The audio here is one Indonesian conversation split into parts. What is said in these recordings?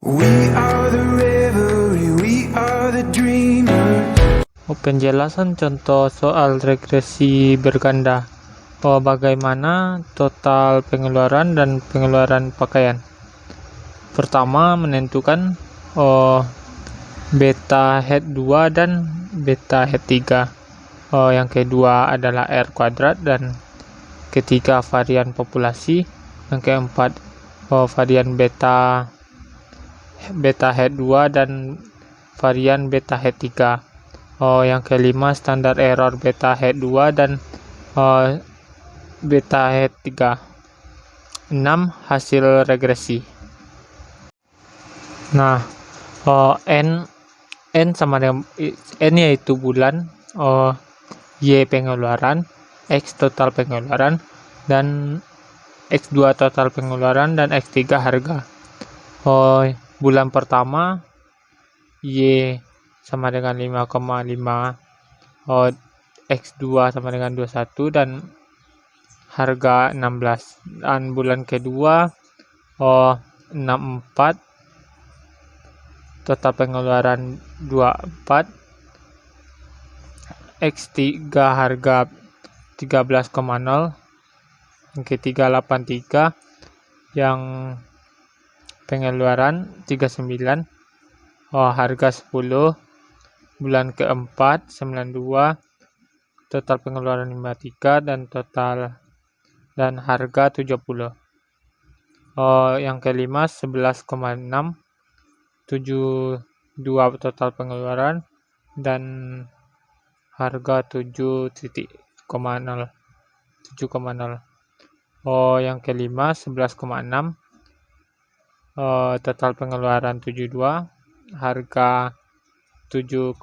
We are the revelry, we are the dreamers. Penjelasan contoh soal regresi berganda. Bagaimana total pengeluaran dan pengeluaran pakaian. Pertama, menentukan beta head 2 dan beta head 3. Yang kedua adalah R kuadrat, dan ketiga varian populasi. Yang keempat varian beta head 2 dan varian beta head 3. Yang kelima standar error beta head 2 dan beta head 3. 6. Hasil regresi. Nah, N sama dengan N yaitu bulan, Y pengeluaran, X total pengeluaran, dan X2 total pengeluaran, dan X3 harga. Bulan pertama Y sama dengan 5,5, X2 sama dengan 21, dan harga 16. Dan bulan kedua 64, total pengeluaran 24, X3 harga 13,0, yang ketiga 83, yang pengeluaran 39, harga 10. Bulan keempat 92, total pengeluaran 53, dan harga 70. Yang kelima 11,6, 72 total pengeluaran dan harga 7,0. Yang kelima 11,6, total pengeluaran 72, harga 7,0.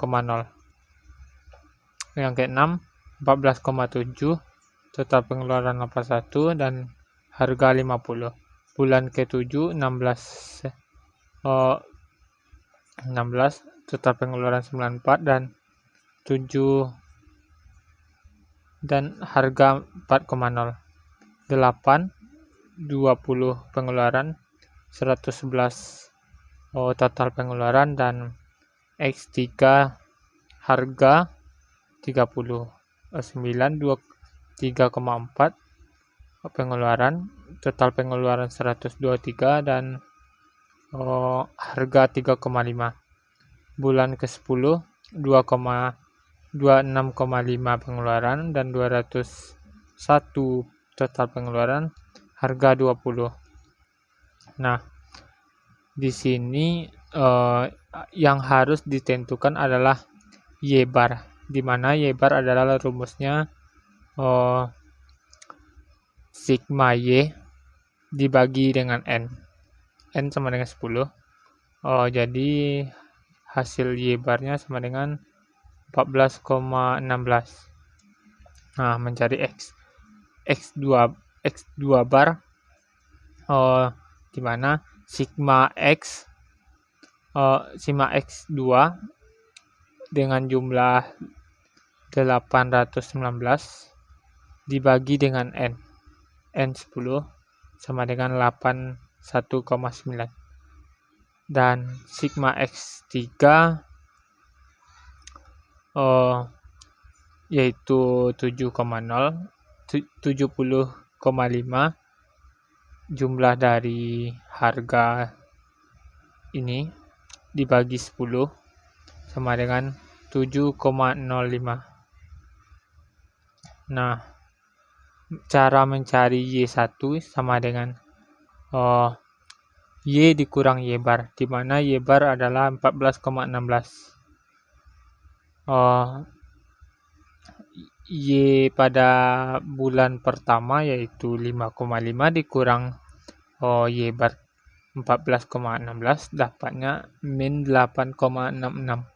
Yang keenam 14,7, total pengeluaran 81 dan harga 50. Bulan ke-7 16, total pengeluaran 94 dan harga 4,0. 8 20 pengeluaran 111, total pengeluaran, dan X3 harga 30. 9 3,4 pengeluaran, total pengeluaran 123, dan harga 3,5. Bulan ke-10 26,5 pengeluaran dan 201 total pengeluaran, harga 20. Nah, di sini yang harus ditentukan adalah Y bar, di mana Y bar adalah rumusnya sigma Y dibagi dengan N sama dengan 10. Jadi hasil Y barnya sama dengan 14,16. Nah, mencari X2 bar, di mana sigma X2 dengan jumlah 819 dibagi dengan N 10 sama dengan 81,9, dan sigma X3 yaitu 70,5 jumlah dari harga ini dibagi 10 sama dengan 7,05. Nah, cara mencari Y1 sama dengan Y dikurang Y bar, di mana Y bar adalah 14,16. Y pada bulan pertama yaitu 5,5 dikurang Y bar 14,16, dapatnya min 8,66.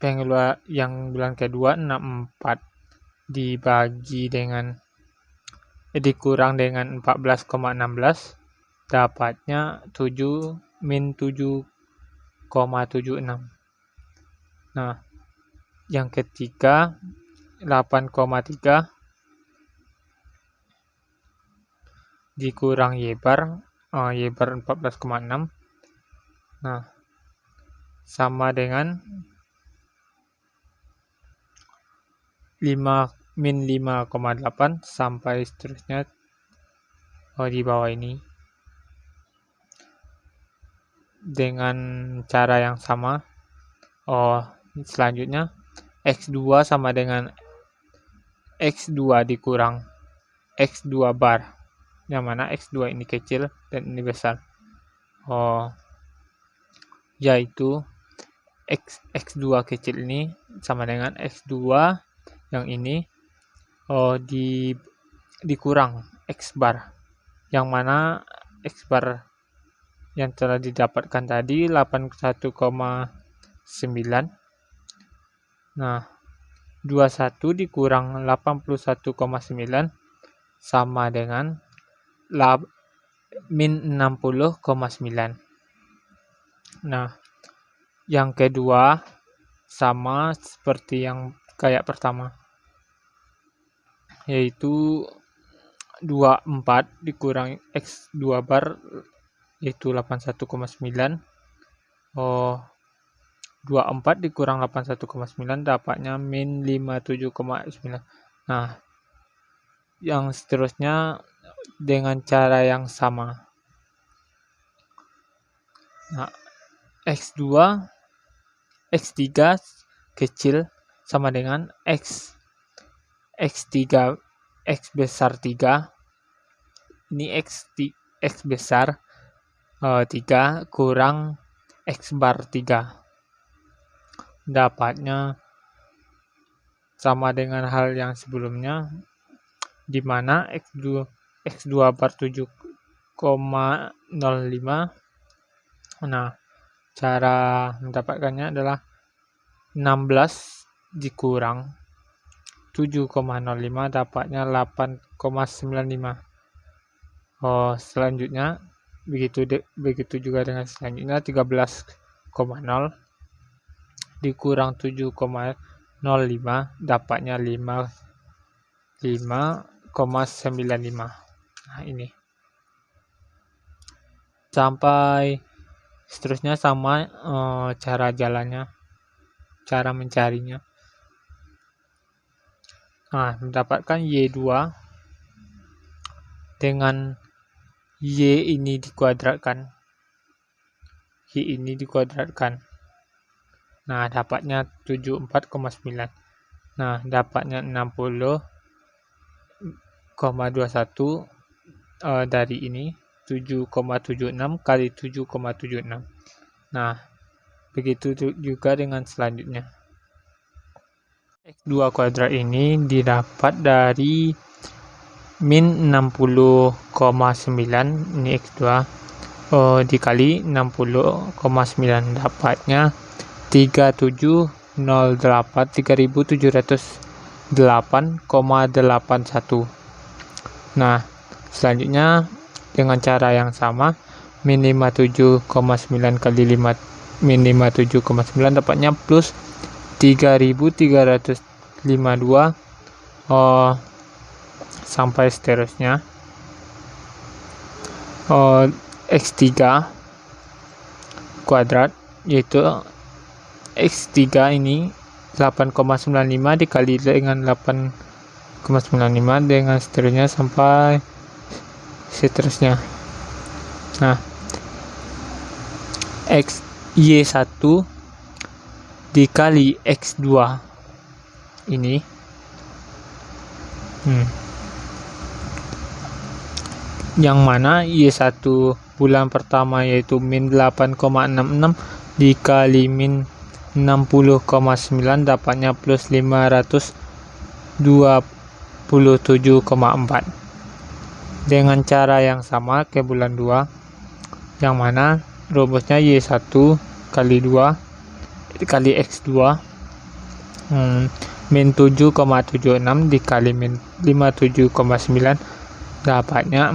Pengeluaran yang bulan kedua 64 dibagi dengan dikurang dengan 14,16, dapatnya 7 min 7,76. Nah, yang ketiga 8,3 dikurang Y bar 14,6. Nah, sama dengan min 5,8 sampai seterusnya di bawah ini. Dengan cara yang sama, selanjutnya X2 sama dengan X2 dikurang X2 bar, yang mana X2 ini kecil dan ini besar, yaitu X2 kecil ini sama dengan X2 yang ini dikurang X bar, yang mana X bar yang telah didapatkan tadi 81,9. Nah, 21 dikurang 81,9 sama dengan min 60,9. Nah, yang kedua sama seperti yang kayak pertama, yaitu 24 dikurang X2 bar yaitu 81,9. 24 dikurang 81,9 dapatnya min 57,9. Nah, yang seterusnya dengan cara yang sama. Nah, X3 kecil sama dengan X besar 3. Ini X besar 3 kurang X bar 3. Dapatnya sama dengan hal yang sebelumnya, di mana X2 bar 7,05. Nah, cara mendapatkannya adalah 16 dikurang 7,05 dapatnya 8,95. Selanjutnya begitu juga dengan selanjutnya 13,0 dikurang 7,05 dapatnya 5,95. Nah, ini sampai seterusnya sama cara jalannya, cara mencarinya. Nah, mendapatkan Y2 dengan Y ini dikuadratkan. Nah, dapatnya 74,9. Nah, dapatnya 60,21 dari ini 7,76 kali 7,76. Nah, begitu juga dengan selanjutnya. X2 kuadrat ini didapat dari min 60,9, ini X2 dikali 60,9 dapatnya 3708,81. Nah, selanjutnya dengan cara yang sama, min 57,9 kali min 57,9 dapatnya plus 3352 sampai seterusnya. X3 kuadrat, yaitu X3 ini 8,95 dikali dengan 8,95 dengan seterusnya sampai seterusnya. Nah, Y1 dikali X2 ini yang mana Y1 bulan pertama yaitu min 8,66 dikali min 60,9 dapatnya plus 527,4. dengan cara yang sama ke bulan 2, yang mana rumusnya Y1 kali 2 dikali X2 min 7,76 dikali min 57,9 dapatnya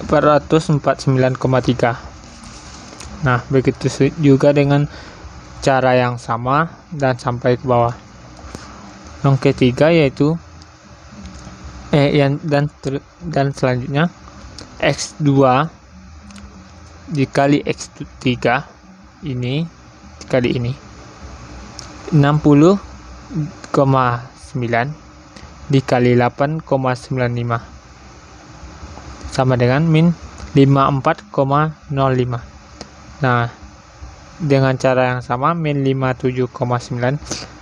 449,3. Nah, begitu juga dengan cara yang sama dan sampai ke bawah. Yang ketiga yaitu dan selanjutnya X2 dikali X3 ini dikali ini 60,9 dikali 8,95 sama dengan min 54,05. Nah, dengan cara yang sama min 57,9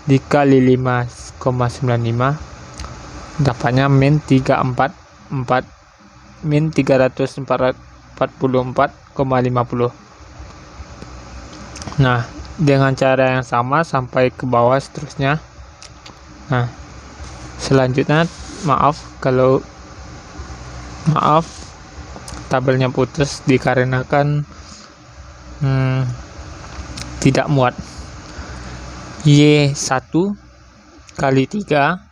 dikali 5,95 dapatnya min 344,50. Nah, dengan cara yang sama sampai ke bawah seterusnya. Nah, selanjutnya maaf tabelnya putus dikarenakan tidak muat. Y1 kali 3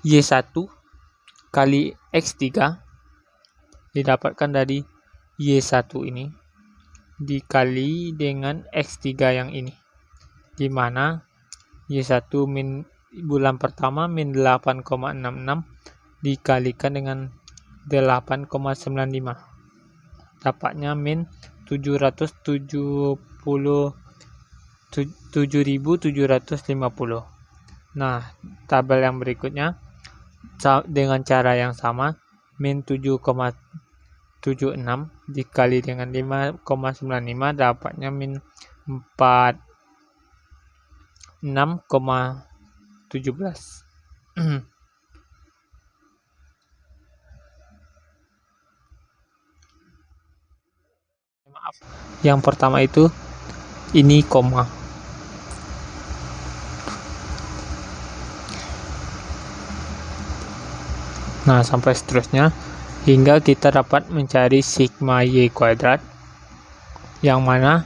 Y1 kali X3 didapatkan dari Y1 ini dikali dengan X3 yang ini, dimana Y1 min bulan pertama min 8,66 dikalikan dengan 8,95 dapatnya min 750. Nah, tabel yang berikutnya dengan cara yang sama min 7,76 dikali dengan 5,95 dapatnya min 46,17. Maaf, yang pertama itu ini koma. Nah, sampai seterusnya hingga kita dapat mencari sigma Y kuadrat yang mana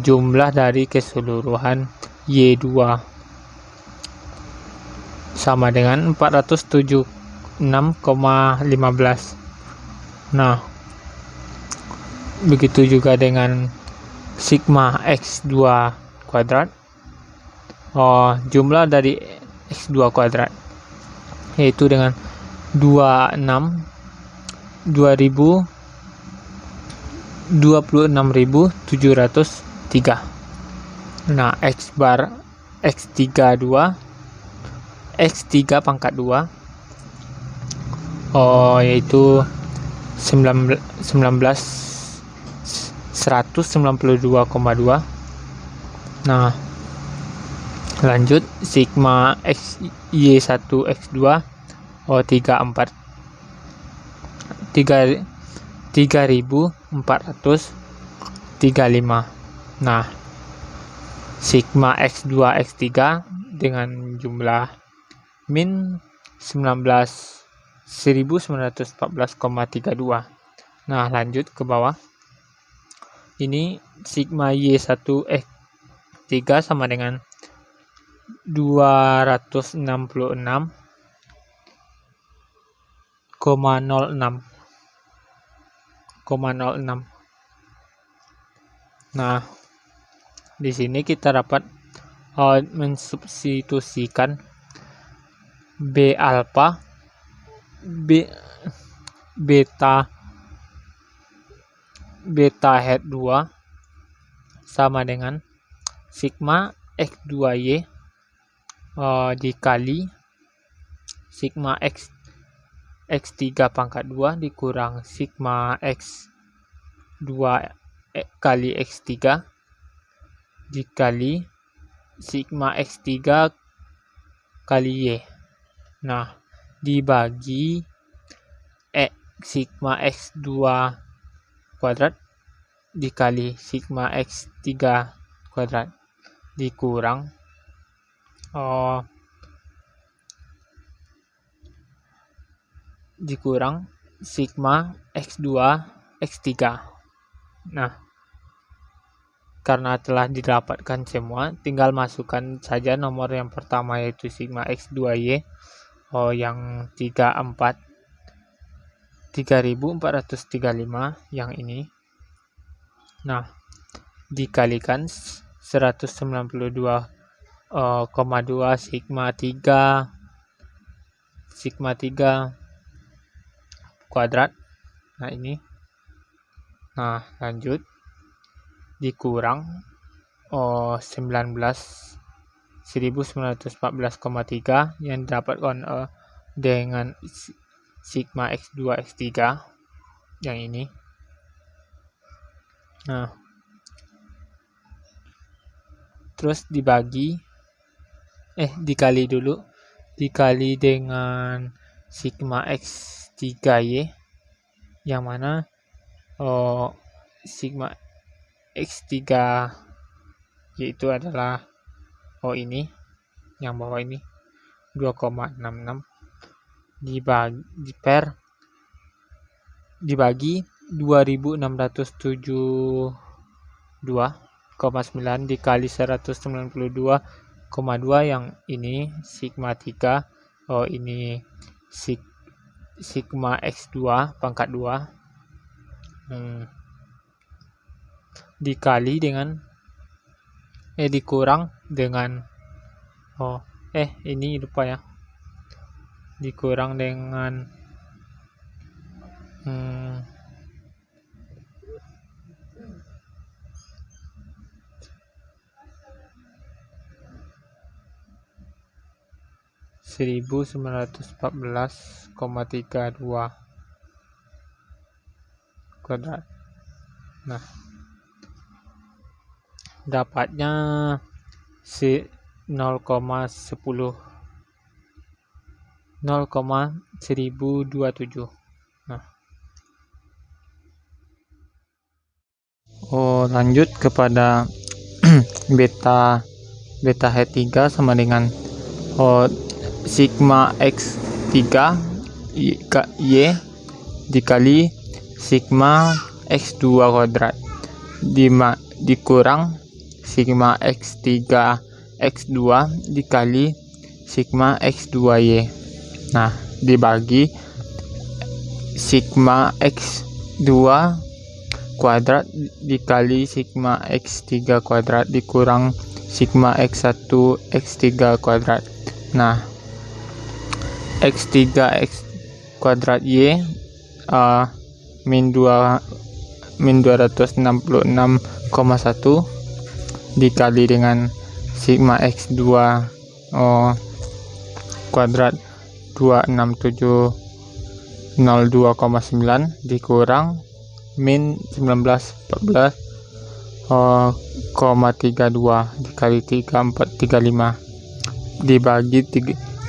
jumlah dari keseluruhan Y2 sama dengan 476,15. Nah, begitu juga dengan sigma X2 kuadrat, jumlah dari X2 kuadrat yaitu dengan 26.703. Nah, X bar X3 pangkat 2 yaitu 192,2. Nah, lanjut sigma X Y1 X2 3.435. Nah, sigma X2 X3 dengan jumlah min 19.914,32. Nah, lanjut ke bawah. Ini sigma Y1 X3 sama dengan 266,06. Nah, di sini kita dapat mensubstitusikan B alpha, beta head 2 sama dengan sigma X2Y dikali sigma X3 pangkat 2 dikurang sigma X2 kali X3 dikali sigma X3 kali Y. Nah, dibagi sigma X2 kuadrat dikali sigma X3 kuadrat dikurang sigma X2 X3. Nah, karena telah didapatkan semua, tinggal masukkan saja nomor yang pertama yaitu sigma X2Y yang 3.435 yang ini. Nah, dikalikan 192,2 sigma 3 sigma 3 kuadrat. Nah ini. Nah lanjut dikurang 1914,3 yang didapatkan dengan sigma X2 X3 yang ini. Nah terus dikali dengan sigma X3Y, yang mana sigma X3Y itu adalah ini yang bawah ini 2,66 dibagi 2672,9 dikali 192,2 yang ini sigma 3, ini sigma X2 pangkat 2, dikali dengan dikurang dengan ini lupa ya, dikurang dengan 1914,32 kuadrat. Nah dapatnya 0,1027. Nah lanjut kepada beta head 3 sama dengan sigma X3 Y dikali sigma X2 kuadrat dikurang sigma X3 X2 dikali sigma X2Y. Nah dibagi sigma X2 kuadrat dikali sigma X3 kuadrat dikurang sigma X1 X3 kuadrat. Nah X3 X kuadrat Y min 266,1 dikali dengan sigma X2 kuadrat 26702,9 dikurang min 1914,32 dikali 3435 dibagi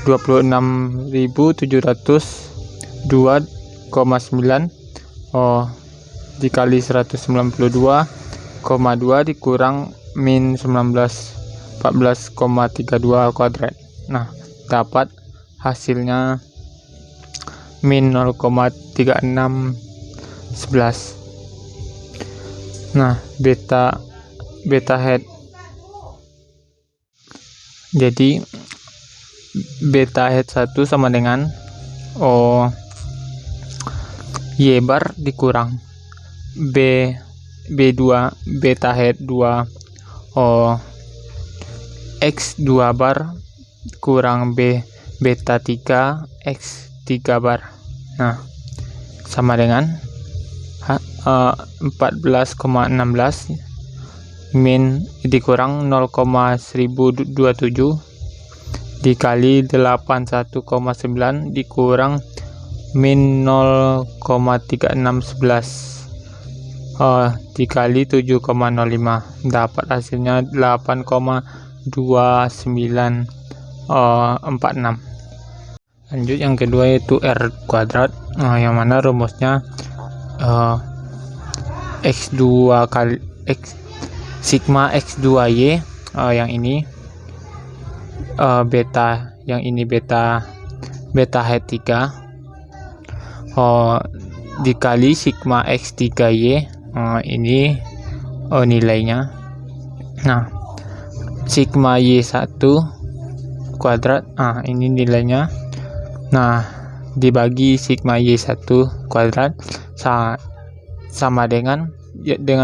26.702,9 dikali 192,2 dikurang min 1914,32 kuadrat. Nah dapat hasilnya min 0,3611. Nah beta head, jadi beta head 1 sama dengan Y bar dikurang B2 beta head 2 X2 bar kurang beta 3 X3 bar. Nah sama dengan 14,16 min dikurang 0,1027 dikali 81,9 dikurang min 0,3611 dikali 7,05 dapat hasilnya 8,2946. Lanjut yang kedua yaitu R kuadrat, yang mana rumusnya X2 kali sigma X2Y, yang ini beta, yang ini beta head 3 dikali sigma X3Y, ini nilainya. Nah sigma Y1 kuadrat, ini nilainya. Nah dibagi sigma Y1 kuadrat sama dengan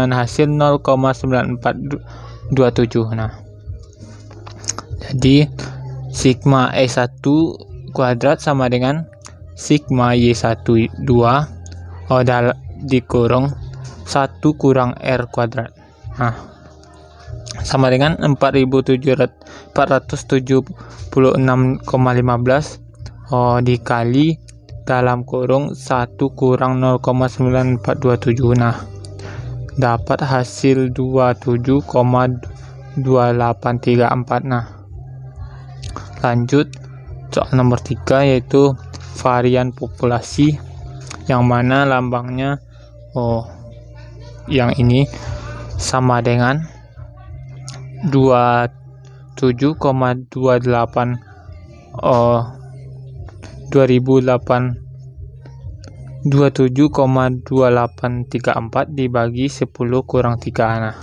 hasil 0,9427. Nah jadi sigma E1 kuadrat sama dengan sigma Y12 dikurung 1 kurang R kuadrat. Nah, sama dengan 476,15 dikali dalam kurung 1 kurang 0,9427. Nah, dapat hasil 27,2834. Nah, lanjut soal nomor 3, yaitu varian populasi, yang mana lambangnya yang ini sama dengan 27,2834 dibagi 10 kurang 3. Nah,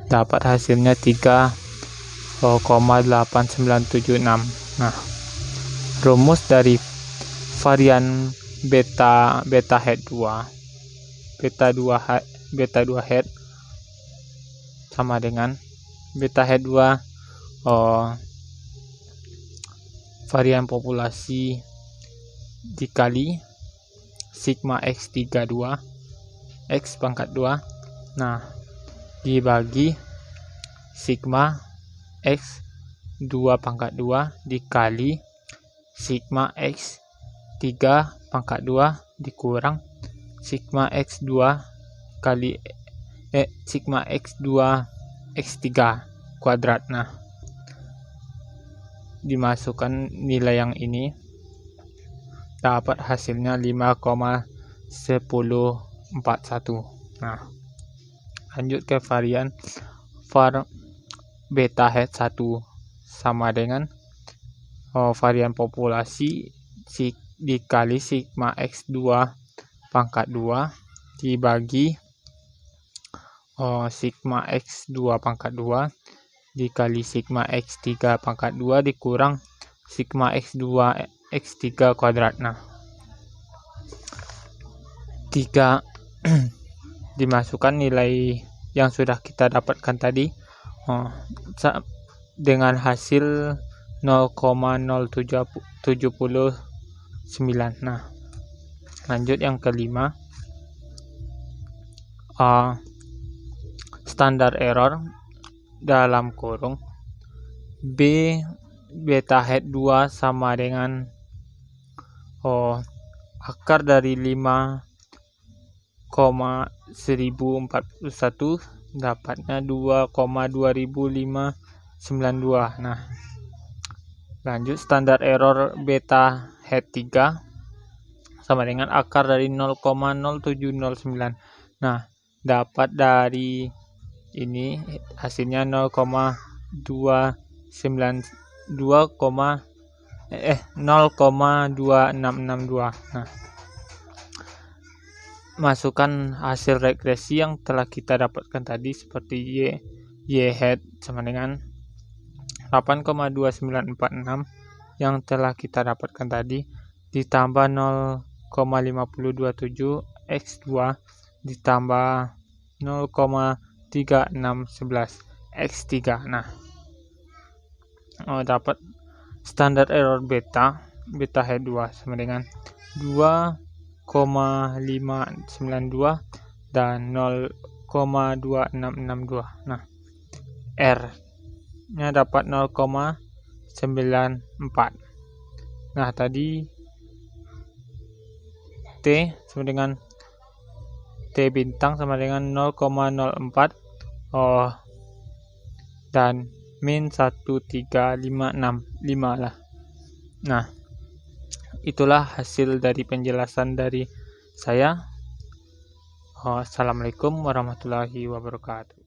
dapat hasilnya 3,8976. Nah, rumus dari varian beta het 2 het sama dengan beta het 2 varian populasi dikali sigma x32 x pangkat 2, nah dibagi sigma x2 pangkat 2 dikali sigma x3 pangkat 2 dikurang sigma x2 kali sigma x2 x3 kuadrat. Nah, dimasukkan nilai yang ini, dapat hasilnya 5,1041. Nah, lanjut ke varian beta het 1 sama dengan varian populasi dikali sigma x2 pangkat 2 dibagi sigma x2 pangkat 2 dikali sigma x3 pangkat 2 dikurang sigma x2 x3 kuadrat. Nah, 3 dimasukkan nilai yang sudah kita dapatkan tadi dengan hasil 0,0779. Nah, lanjut yang kelima, standar error dalam kurung beta het 2 sama dengan akar dari 5,1041 dapatnya 2,2592. Nah, lanjut standar error beta het 3 sama dengan akar dari 0,0709. Nah, dapat dari ini hasilnya 0,2662. Nah, masukkan hasil regresi yang telah kita dapatkan tadi seperti y het sama dengan 8,2946 yang telah kita dapatkan tadi ditambah 0,5027 x2 ditambah 0,3611 x3. Nah, dapat standar error beta het 2 sama dengan 2,592 dan 0,2662. Nah, R nya dapat 0,94. Nah, tadi T sama dengan T bintang sama dengan 0,04 dan min 13565 lah. Nah, itulah hasil dari penjelasan dari saya. Assalamualaikum warahmatullahi wabarakatuh.